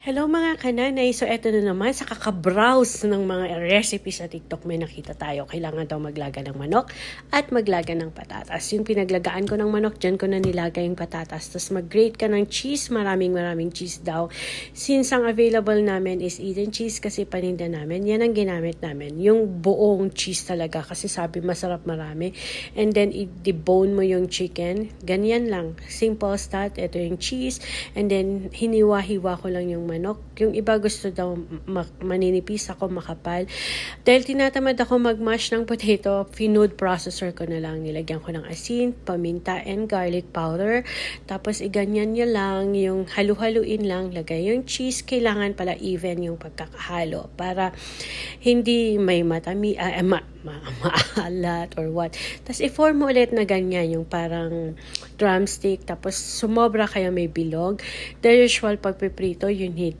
Hello mga kananay! So eto na naman sa kakabrowse ng mga recipes sa TikTok may nakita tayo. Kailangan daw maglaga ng manok at maglaga ng patatas. Yung pinaglagaan ko ng manok, dyan ko na nilaga yung patatas. Tapos mag-grate ka ng cheese, maraming cheese daw. Since ang available namin is Eden cheese kasi paninda namin, yan ang ginamit namin. Yung buong cheese talaga kasi sabi masarap marami. And then i-debone mo yung chicken. Ganyan lang. Simple as that. Ito yung cheese. And then hiniwa-hiwa ko lang yung manok. Yung iba gusto daw maninipis, ako makapal. Dahil tinatamad ako mag-mash ng potato, food processor ko na lang. Nilagyan ko ng asin, paminta, and garlic powder. Tapos iganyan nyo lang, yung halu-haluin lang, lagay yung cheese. Kailangan pala even yung pagkakahalo para hindi may maalat or what. Tapos i-form mo ulit na ganyan, yung parang drumstick. Tapos sumobra kaya may bilog. The usual pagpiprito, you need